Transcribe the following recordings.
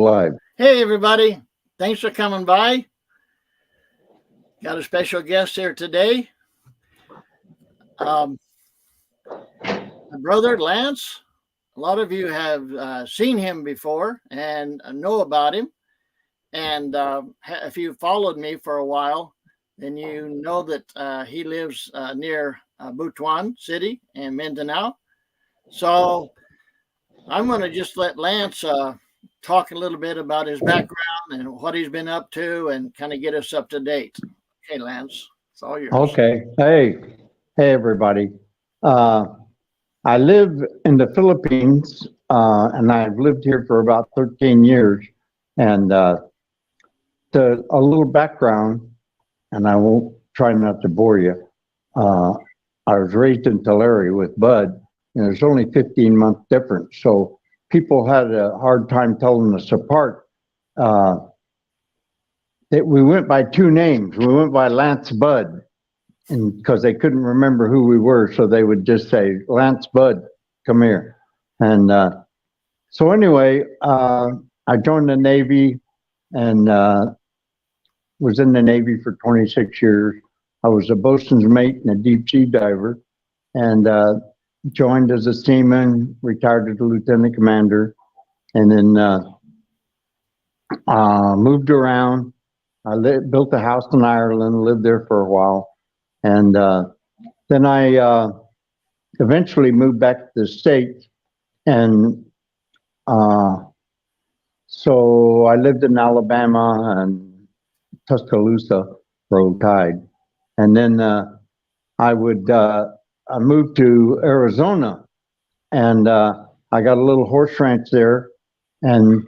Live. Hey, everybody. Thanks for coming by. Got a special guest here today. Um, my brother, Lance. A lot of you have seen him before and know about him. And if you followed me for a while, then you know that he lives near Butuan City in Mindanao. So I'm going to just let Lance talk a little bit about his background and what he's been up to and kind of get us up to date. Okay, Lance, it's all yours. Okay. Hey, everybody. Uh, I live in the Philippines, and I've lived here for about 13 years. And a little background, and I won't try not to bore you. I was raised in Tulare with Bud, and there's only 15-month difference. So people had a hard time telling us apart. We went by two names. We went by Lance Bud, and because they couldn't remember who we were, so they would just say, Lance Bud, come here. And so anyway, I joined the Navy and was in the Navy for 26 years. I was a bosun's mate and a deep sea diver, and joined as a seaman, retired as a lieutenant commander, and then moved around. Built a house in Ireland, lived there for a while. And then I eventually moved back to the States. And so I lived in Alabama and Tuscaloosa, Roll Tide. And then I moved to Arizona, and I got a little horse ranch there. And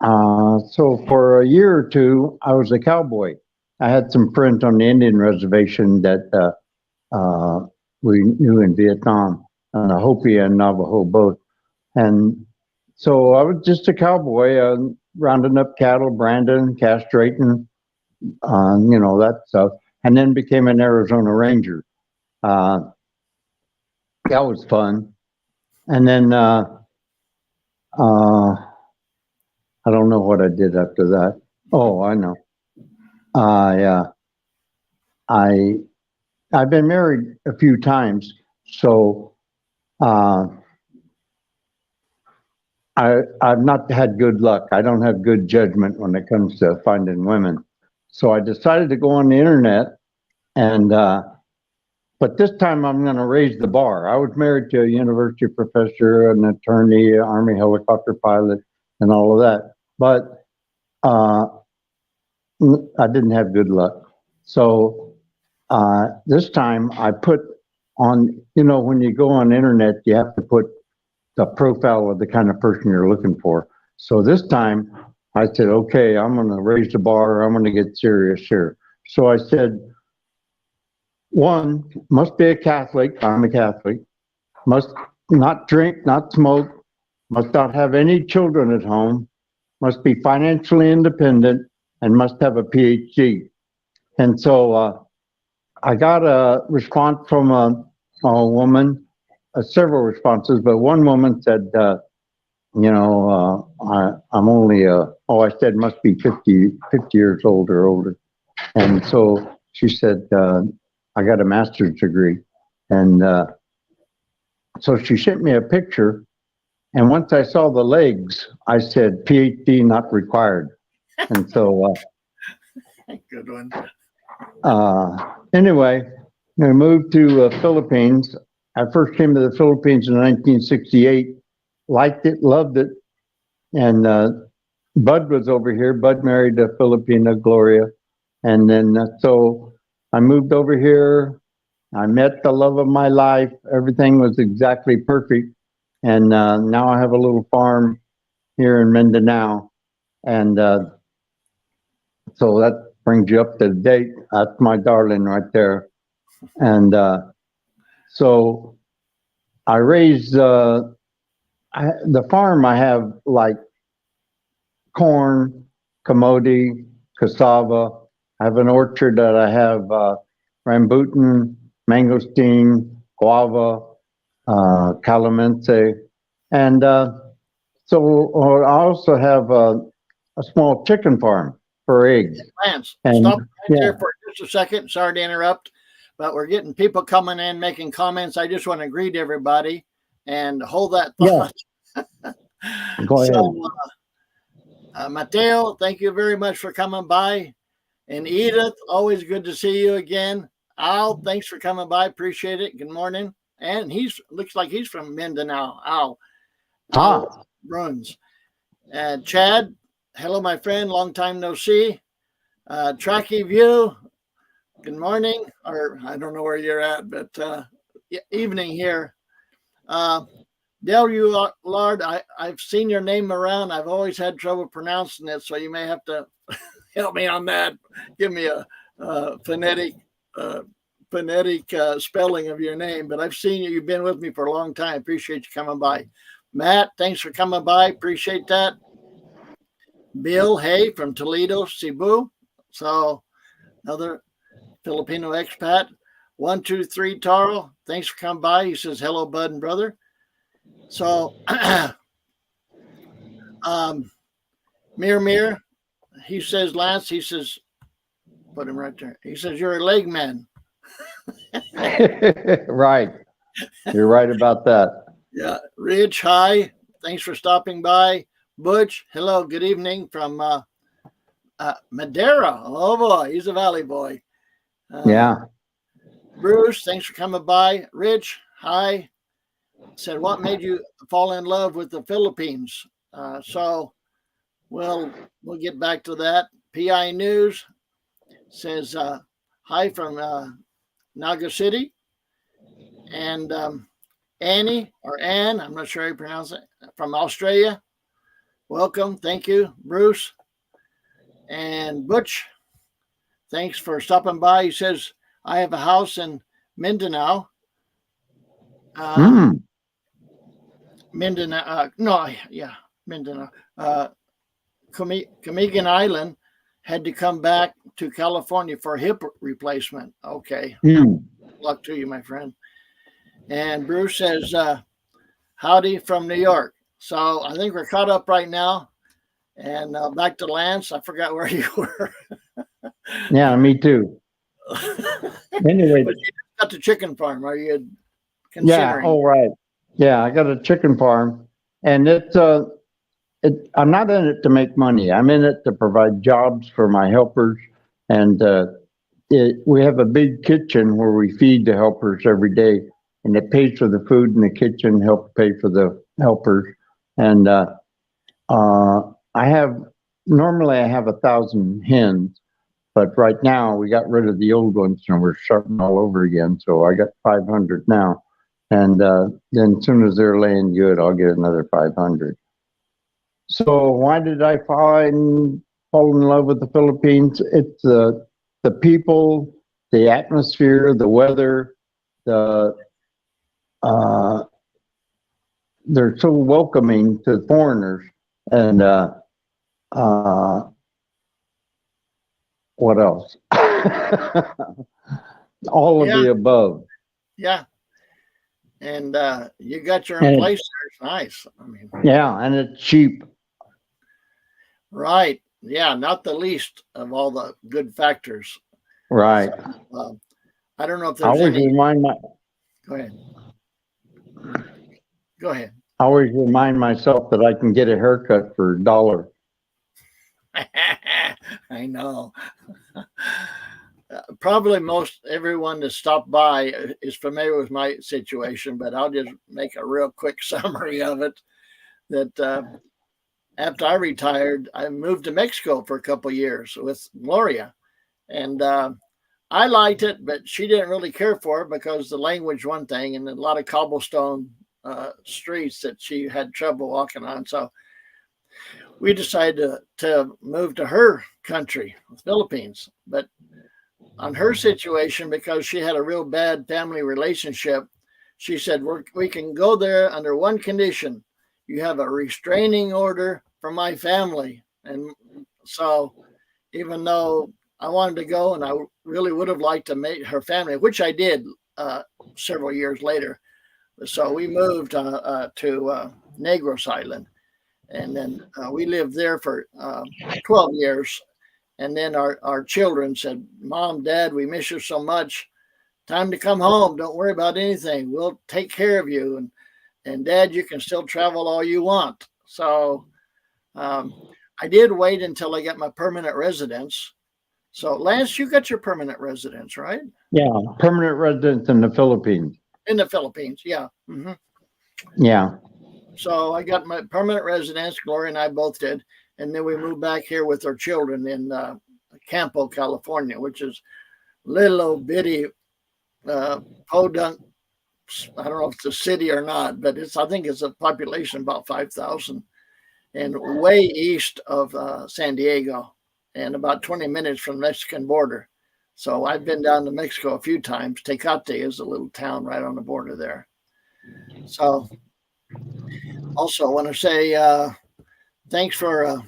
so for a year or two, I was a cowboy. I had some friends on the Indian reservation that we knew in Vietnam, Hopi and Navajo both. And so I was just a cowboy, rounding up cattle, branding, castrating, that stuff, and then became an Arizona Ranger. That was fun. And then I don't know what I did after that. Oh, I know. I've been married a few times, so I've not had good luck. I don't have good judgment when it comes to finding women. So I decided to go on the internet, and but this time I'm going to raise the bar. I was married to a university professor, an attorney, Army helicopter pilot, and all of that. But I didn't have good luck. So this time I put on, when you go on the internet, you have to put the profile of the kind of person you're looking for. So this time I said, okay, I'm going to raise the bar. I'm going to get serious here. So I said, one, must be a Catholic. I'm a Catholic. Must not drink, not smoke. Must not have any children at home. Must be financially independent, and must have a PhD. And so I got a response from a woman, several responses, but one woman said, I'm only, I said must be 50 years old or older. And so she said, I got a master's degree. And so she sent me a picture. And once I saw the legs, I said, PhD not required. And so, good one. Anyway, I moved to Philippines. I first came to the Philippines in 1968, liked it, loved it. And Bud was over here. Bud married a Filipina, Gloria. And then so I moved over here. I met the love of my life. Everything was exactly perfect. And now I have a little farm here in Mindanao. And so that brings you up to date. That's my darling right there. And so I raised the farm. I have like corn, camote, cassava. I have an orchard that I have rambutan, mangosteen, guava, calamansi, and So I also have a small chicken farm for eggs. Lance, And stop right yeah, there for just a second. Sorry to interrupt, but we're getting people coming in making comments. I just want to greet everybody and hold that yeah, thought. go ahead. So, Mateo, thank you very much for coming by. And Edith, always good to see you again. Al, thanks for coming by. Appreciate it. Good morning. And he's looks like he's from Mindanao. Al Ah, Bruns. Chad, hello, my friend. Long time no see. Tracky View, good morning. Or I don't know where you're at, but evening here. Del Lard, I've seen your name around. I've always had trouble pronouncing it, so you may have to help me on that. Give me a phonetic spelling of your name. But I've seen you. You've been with me for a long time. Appreciate you coming by. Matt, thanks for coming by. Appreciate that. Bill, hey, from Toledo, Cebu. So another Filipino expat. 123 Taro, thanks for coming by. He says, hello, bud and brother. So Mir, he says, Lance, he says, put him right there. He says, you're a leg man. right. You're right about that. Yeah. Rich, hi. Thanks for stopping by. Butch, hello, good evening from Madeira. Oh boy, he's a valley boy. Yeah. Bruce, thanks for coming by. Rich, hi. Said, what made you fall in love with the Philippines? So we'll get back to that. PI News says, hi from Naga City. And Annie, or Anne, I'm not sure how you pronounce it, from Australia. Welcome. Thank you, Bruce. And Butch, thanks for stopping by. He says, I have a house in Mindanao. Mindanao. Mindanao. Camigan Island had to come back to California for a hip replacement. Okay. Luck to you, my friend. And Bruce says, howdy from New York. So I think we're caught up right now. And back to Lance. I forgot where you were. Yeah, me too. Anyway. But you got the chicken farm. Are you Yeah. considering? Oh, right. Yeah, I got a chicken farm, and I'm not in it to make money. I'm in it to provide jobs for my helpers, and we have a big kitchen where we feed the helpers every day, and it pays for the food in the kitchen, helps pay for the helpers, and normally I have 1,000 hens, but right now we got rid of the old ones and we're starting all over again. So I got 500 now. And then as soon as they're laying good, I'll get another 500. So why did I fall in love with the Philippines? It's the people, the atmosphere, the weather, they're so welcoming to foreigners. And what else? All of the above. Yeah. And you got your own place there. It's nice. I mean, yeah, and it's cheap. Right. Yeah, not the least of all the good factors. Right. So, I don't know if there's any. Go ahead. Go ahead. I always remind myself that I can get a haircut for $1. I know. Probably most everyone that stopped by is familiar with my situation, but I'll just make a real quick summary of it. That after I retired, I moved to Mexico for a couple of years with Gloria, and I liked it, but she didn't really care for it because the language one thing, and a lot of cobblestone streets that she had trouble walking on. So we decided to move to her country, the Philippines. But on her situation, because she had a real bad family relationship, she said, we can go there under one condition. You have a restraining order from my family. And so even though I wanted to go and I really would have liked to meet her family, which I did several years later. So we moved to Negros Island. And then we lived there for 12 years. And then our children said, Mom, Dad, we miss you so much. Time to come home. Don't worry about anything. We'll take care of you. And Dad, you can still travel all you want. So I did wait until I got my permanent residence. So Lance, you got your permanent residence, right? Yeah, permanent residence in the Philippines. In the Philippines, yeah. Mm-hmm. Yeah. So I got my permanent residence. Gloria and I both did. And then we moved back here with our children in Campo, California, which is little bitty podunk. I don't know if it's a city or not, but I think it's a population about 5,000 and way east of San Diego and about 20 minutes from the Mexican border. So I've been down to Mexico a few times. Tecate is a little town right on the border there. So also I want to say thanks for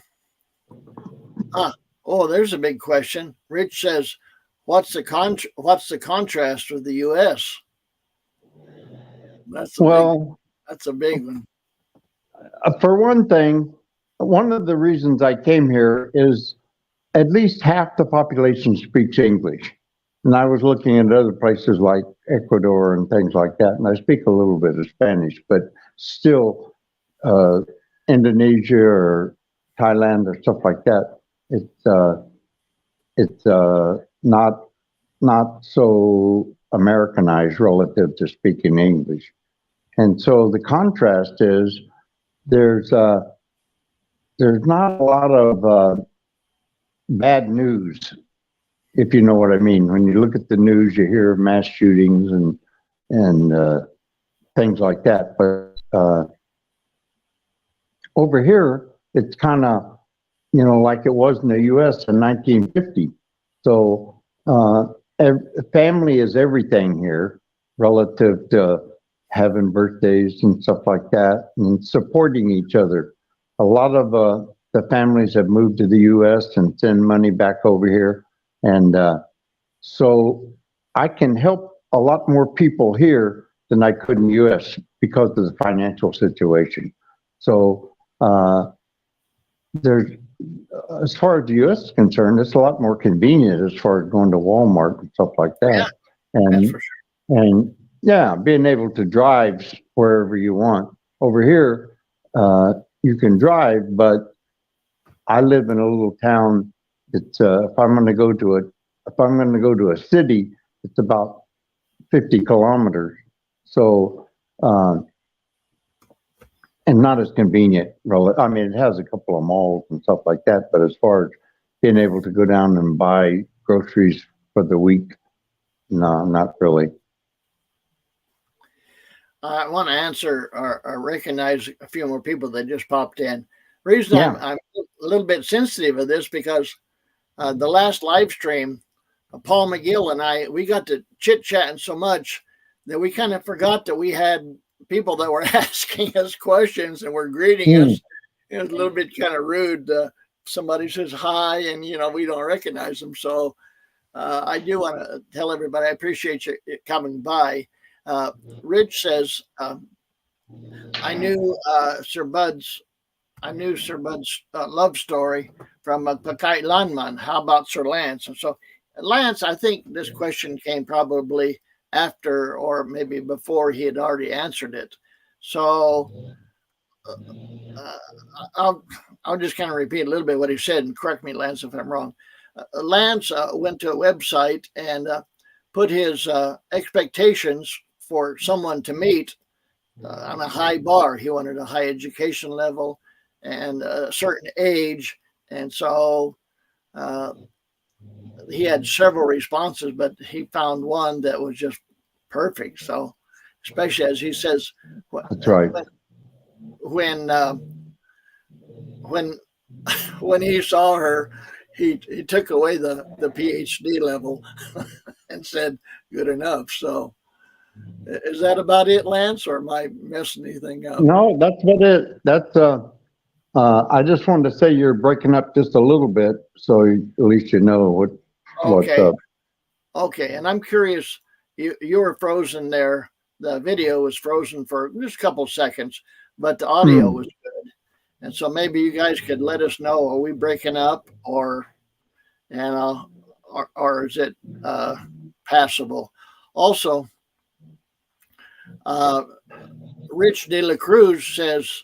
there's a big question. Rich says, what's the contrast with the US? That's a big one. For one thing, one of the reasons I came here is at least half the population speaks English. And I was looking at other places like Ecuador and things like that, and I speak a little bit of Spanish, but still Indonesia or Thailand or stuff like that, it's not so Americanized relative to speaking English. And so the contrast is there's not a lot of bad news, if you know what I mean. When you look at the news, you hear mass shootings and things like that. But over here, it's kind of, like it was in the U.S. in 1950. So family is everything here relative to having birthdays and stuff like that and supporting each other. A lot of the families have moved to the U.S. and send money back over here. And so I can help a lot more people here than I could in the U.S. because of the financial situation. So there's, as far as the U.S. is concerned, it's a lot more convenient as far as going to Walmart and stuff like that. Yeah, and, that's for sure. And yeah, being able to drive wherever you want. Over here, you can drive, but I live in a little town. It's if I'm going to go to a city, it's about 50 kilometers. So and not as convenient. I mean, it has a couple of malls and stuff like that, but as far as being able to go down and buy groceries for the week, no, not really. I want to answer or recognize a few more people that just popped in. Reason I'm a little bit sensitive of this because the last live stream, Paul McGill and I, we got to chit-chatting so much that we kind of forgot that we had people that were asking us questions and were greeting us. It was a little bit kind of rude. Somebody says hi and, we don't recognize them. So I do want to tell everybody I appreciate you coming by. Rich says, I knew Sir Bud's love story from Pakai Lanman. How about Sir Lance? And so, Lance, I think this question came probably after or maybe before he had already answered it. So I'll just kind of repeat a little bit what he said and correct me, Lance, if I'm wrong. Lance went to a website and put his expectations for someone to meet on a high bar. He wanted a high education level and a certain age. And so he had several responses, but he found one that was just perfect. So, especially as he says, that's right. When he saw her, he took away the PhD level and said, good enough. So, is that about it, Lance, or am I messing anything up? No, that's about it. That's I just wanted to say you're breaking up just a little bit, so at least you know what's up. Okay, and I'm curious. You were frozen there. The video was frozen for just a couple seconds, but the audio was good. And so maybe you guys could let us know, are we breaking up, or is it passable? Also, Rich De La Cruz says,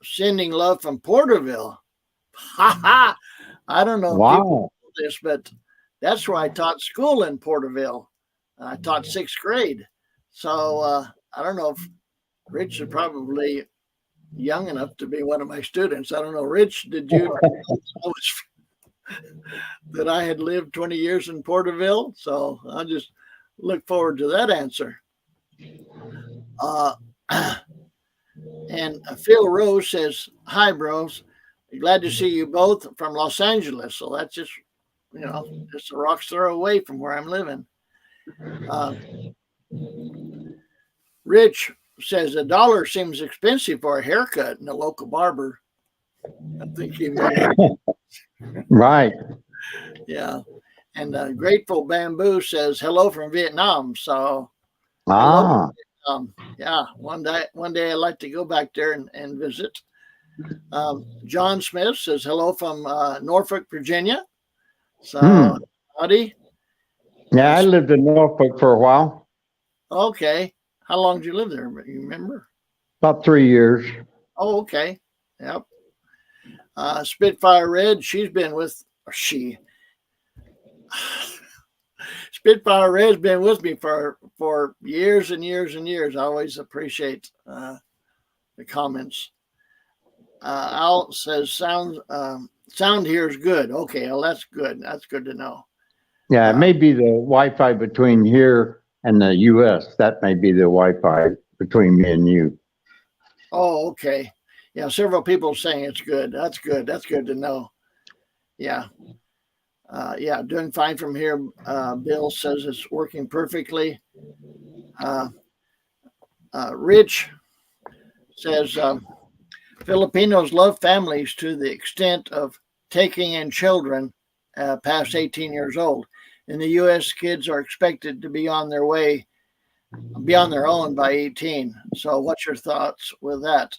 sending love from Porterville. Ha ha! I don't know if people know this, but that's where I taught school in Porterville. I taught 6th grade. So I don't know if Rich is probably young enough to be one of my students. I don't know. Rich, did you know that I had lived 20 years in Porterville? So I'll just look forward to that answer. And Phil Rose says, hi, bros. Glad to see you both from Los Angeles. So that's just, just a rock's throw away from where I'm living. Rich says $1 seems expensive for a haircut in a local barber. I think he meant right. Yeah. And Grateful Bamboo says hello from Vietnam. So Ah. Yeah, one day I'd like to go back there and visit. John Smith says hello from Norfolk, Virginia. So howdy. Yeah, I lived in Norfolk for a while. Okay. How long did you live there? You remember? About 3 years. Oh, okay. Yep. Spitfire Red, Spitfire Red's been with me for years and years and years. I always appreciate the comments. Al says sound here is good. Okay, well that's good. That's good to know. Yeah, it may be the Wi-Fi between here and the U.S. That may be the Wi-Fi between me and you. Oh, okay. Yeah, several people saying it's good. That's good. That's good to know. Yeah. Yeah, doing fine from here. Bill says it's working perfectly. Rich says Filipinos love families to the extent of taking in children past 18 years old. In the U.S., kids are expected to be on their own by 18. So what's your thoughts with that?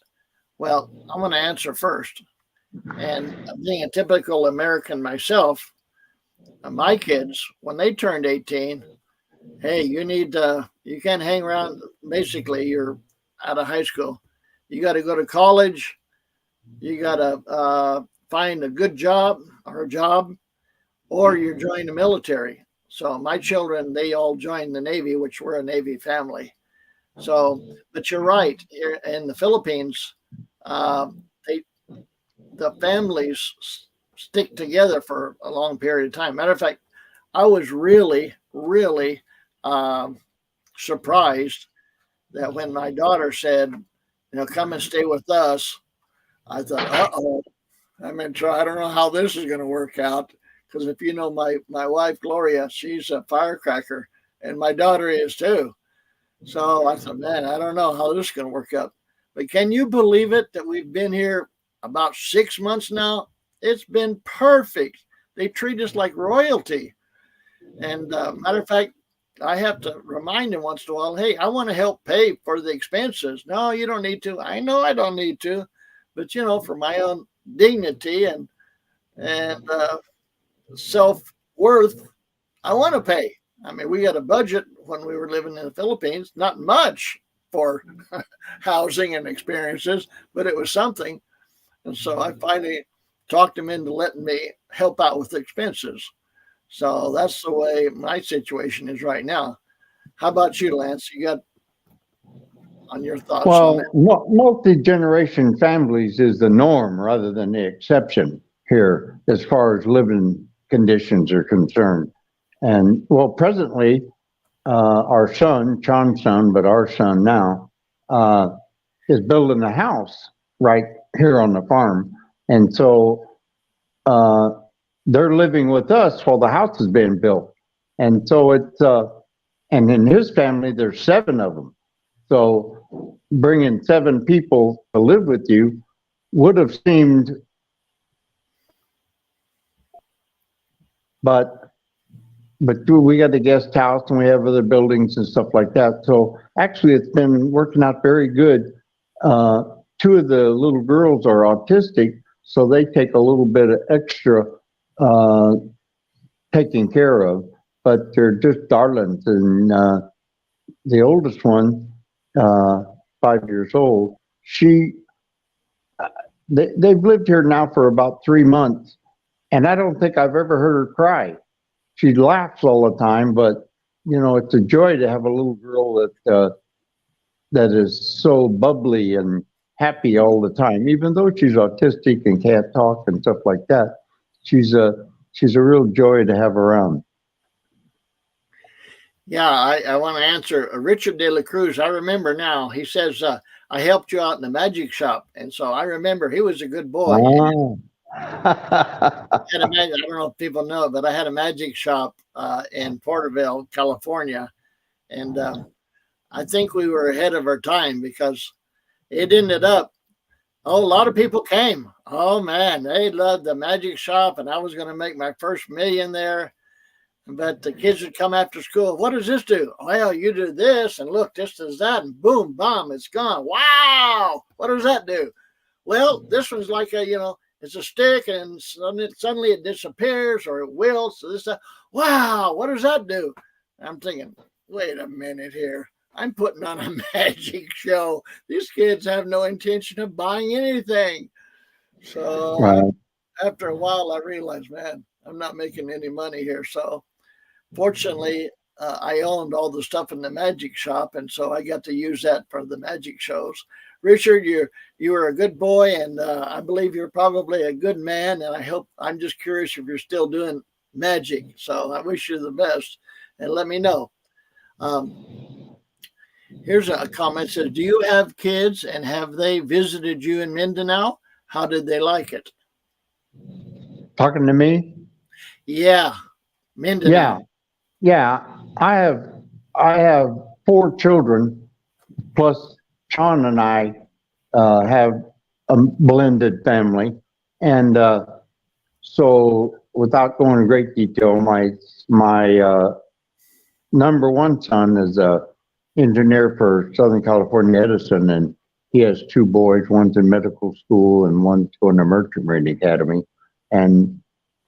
Well, I'm going to answer first. And being a typical American myself, my kids, when they turned 18, hey, you can't hang around. Basically, you're out of high school. You got to go to college. You got to find a good job, or you're joining the military. So my children, they all joined the Navy, which we're a Navy family. So, but you're right. Here in the Philippines, the families stick together for a long period of time. Matter of fact, I was really, really surprised that when my daughter said, come and stay with us, I thought, uh-oh, I'm in trouble. I don't know how this is going to work out. Because if you know my wife, Gloria, she's a firecracker, and my daughter is too. So I thought, man, I don't know how this is going to work out. But can you believe it that we've been here about 6 months now? It's been perfect. They treat us like royalty. And matter of fact, I have to remind them once in a while, hey, I want to help pay for the expenses. No, you don't need to. I know I don't need to. But, for my own dignity and self-worth, I want to pay. I mean, we got a budget when we were living in the Philippines, not much for housing and experiences, but it was something. And so I finally talked them into letting me help out with the expenses. So that's the way my situation is right now. How about you, Lance? You got on your thoughts on that? Well, multi-generation families is the norm rather than the exception here as far as living conditions are concerned. And well, presently, our son, Sean's son, but our son now, is building a house right here on the farm. And so they're living with us while the house is being built. And so and in his family, there's 7 of them. So bringing 7 people to live with you would have seemed, but we got the guest house and we have other buildings and stuff like that. So actually it's been working out very good. two of the little girls are autistic, so they take a little bit of extra uh, taking care of, but they're just darlings. And the oldest one, uh, 5 years old, they've lived here now for about 3 months, and I don't think I've ever heard her cry. She laughs all the time, but it's a joy to have a little girl that is so bubbly and happy all the time. Even though she's autistic and can't talk and stuff like that, she's a real joy to have around. Yeah, I want to answer Richard De La Cruz. I remember now. He says, I helped you out in the magic shop. And so I remember he was a good boy. Oh. I don't know if people know, but I had a magic shop in Porterville, California. And I think we were ahead of our time because it ended up, a lot of people came. Oh, man, they loved the magic shop. And I was going to make my first million there. But the kids would come after school. What does this do? Well, you do this, and look, this does that, and boom, bomb, it's gone. Wow, what does that do? Well, this one's like it's a stick, and suddenly it disappears, or it wilts. So wow, what does that do? I'm thinking, wait a minute here. I'm putting on a magic show. These kids have no intention of buying anything. So Right. after a while, I realized, man, I'm not making any money here. So fortunately, I owned all the stuff in the magic shop, and so I got to use that for the magic shows. Richard, you were a good boy, and I believe you're probably a good man. And I'm just curious if you're still doing magic. So I wish you the best, and let me know. Here's a comment that says, "Do you have kids, and have they visited you in Mindanao? How did they like it?" Talking to me? Yeah, Mindanao. Yeah. I have 4 children, plus Sean and I have a blended family, and so without going in great detail, my number one son is a engineer for Southern California Edison, and he has 2 boys. One's in medical school, and one's going to Merchant Marine Academy, and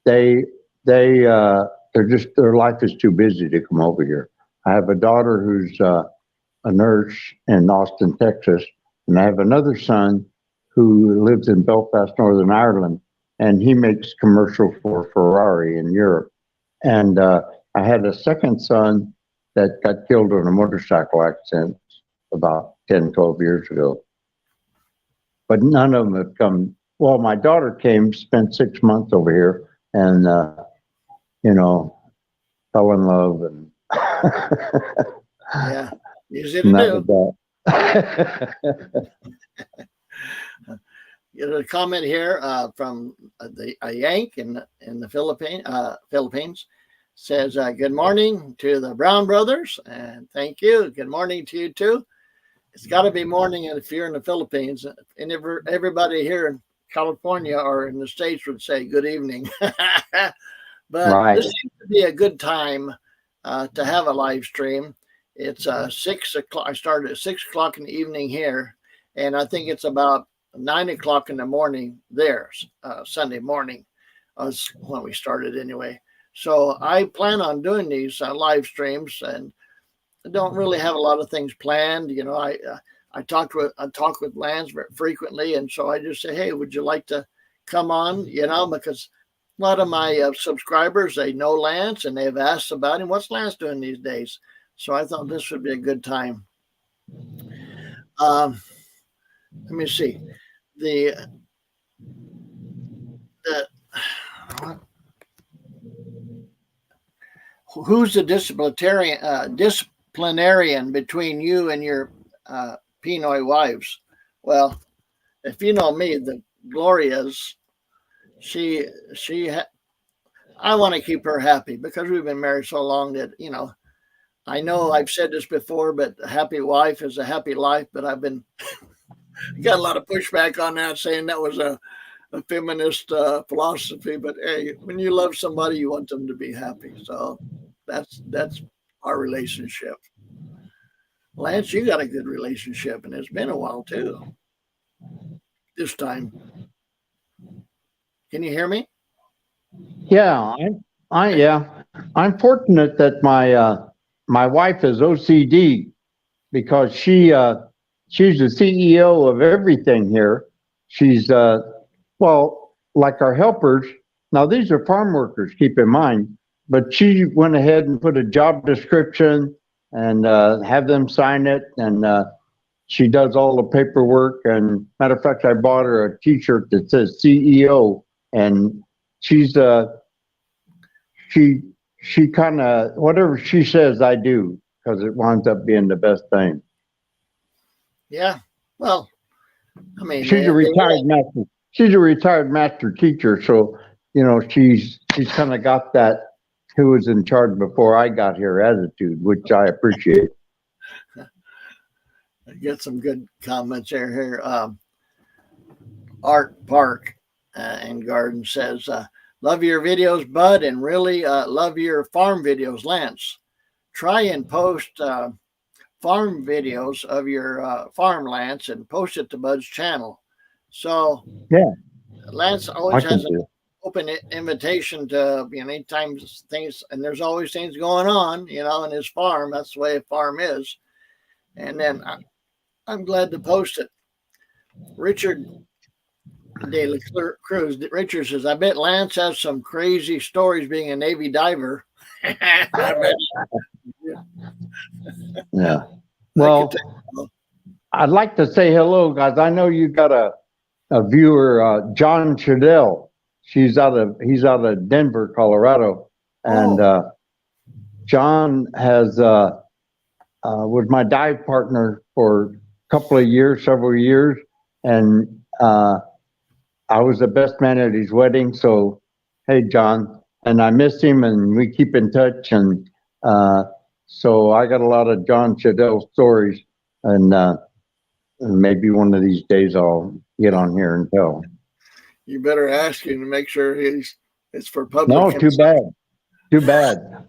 they're just, their life is too busy to come over here. I have a daughter who's a nurse in Austin, Texas, and I have another son who lives in Belfast, Northern Ireland, and he makes commercials for Ferrari in Europe. And I had a second son that got killed in a motorcycle accident about 10, 12 years ago. But none of them have come. Well, my daughter came, spent 6 months over here, and fell in love, and Yeah, easy to do. Get a comment here from a Yank in the Philippines. Says, good morning to the Brown brothers, and thank you. Good morning to you too. It's got to be morning if you're in the Philippines, and everybody here in California or in the States would say good evening. But Right. This seems to be a good time to have a live stream. It's 6 o'clock. I started at 6 o'clock in the evening here, and I think it's about 9 o'clock in the morning there, Sunday morning, when we started anyway. So I plan on doing these live streams, and I don't really have a lot of things planned. I talk with Lance very frequently, and so I just say, hey, would you like to come on? Because a lot of my subscribers, they know Lance, and they've asked about him. What's Lance doing these days? So I thought this would be a good time. Let me see. Who's the disciplinarian between you and your Pinoy wives? Well, if you know me, the Gloria's, I want to keep her happy because we've been married so long that, I know I've said this before, but a happy wife is a happy life. But I've been got a lot of pushback on that, saying that was a feminist philosophy. But hey, when you love somebody, you want them to be happy. So that's our relationship. Lance, you got a good relationship, and it's been a while too. this time. Can you hear me? Yeah, I'm fortunate that my wife is OCD because she's the CEO of everything here. She's well, like our helpers. Now these are farm workers, keep in mind, but she went ahead and put a job description and have them sign it, and she does all the paperwork. And matter of fact, I bought her a T-shirt that says CEO, and she's she she kind of whatever she says, I do because it winds up being the best thing. Yeah. Well, I mean, She's a retired master. She's a retired master teacher, so you know she's kind of got that who was in charge before I got here attitude, which I appreciate. I get some good comments here. Art Park and Garden says, love your videos, Bud, and really love your farm videos, Lance. Try and post farm videos of your farm, Lance, and post it to Bud's channel. So Yeah, Lance always has an open invitation to, you know, anytime things, and there's always things going on, you know, in his farm. That's the way a farm is. And then I'm glad to post it. Richard De La Cruz. Richard says, I bet Lance has some crazy stories being a Navy diver. Yeah. Well, I'd like to say hello, guys. I know you got a viewer, John Chadell. He's out of Denver, Colorado, and John has was my dive partner for a couple of years, several years, and I was the best man at his wedding. So, hey, John, and I miss him, and we keep in touch, and so I got a lot of John Chadell stories, and maybe one of these days I'll get on here and tell. You better ask him to make sure it's for public. No, too bad. Too bad.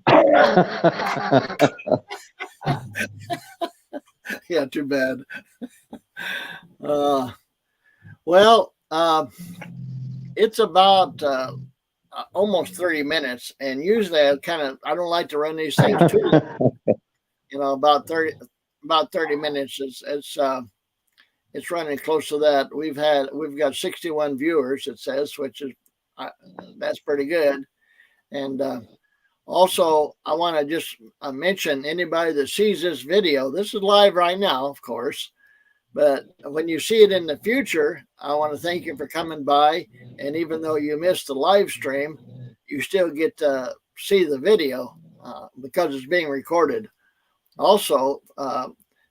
Yeah, too bad. Well, it's about almost 30 minutes, and usually I don't like to run these things too long. You know, about 30 minutes. It's running close to that. We've got 61 viewers, it says, which is that's pretty good. And also, I want to just mention anybody that sees this video. This is live right now, of course, but when you see it in the future, I want to thank you for coming by. And even though you missed the live stream, you still get to see the video because it's being recorded. Also,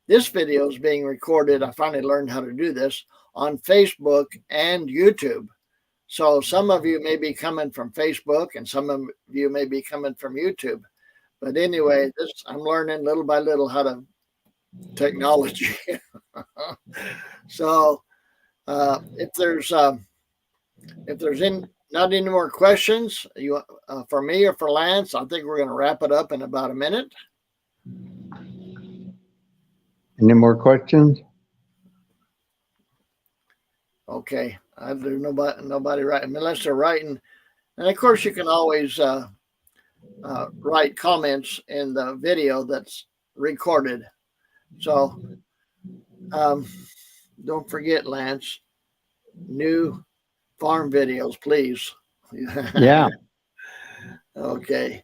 this video is being recorded. I finally learned how to do this on Facebook and YouTube. So some of you may be coming from Facebook and some of you may be coming from YouTube. But anyway, I'm learning little by little how to technology. So if there's not any more questions for me or for Lance, I think we're going to wrap it up in about a minute. Any more questions? Okay, there's nobody writing unless they're writing, and of course you can always write comments in the video that's recorded. So don't forget, Lance, new farm videos, please. Yeah. Okay.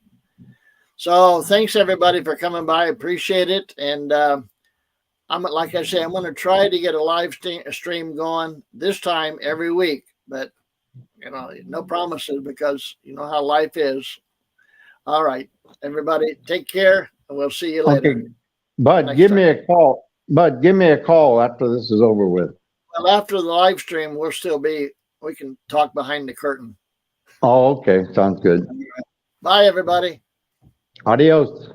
So thanks everybody for coming by. Appreciate it, and like I say, I'm going to try to get a live stream going this time every week, but you know, no promises because you know how life is. All right, everybody, take care, and we'll see you later. Okay. Bud, give me a call. Bud, give me a call after this is over with. Well, after the live stream, we can talk behind the curtain. Oh, okay. Sounds good. Bye, everybody. Adios.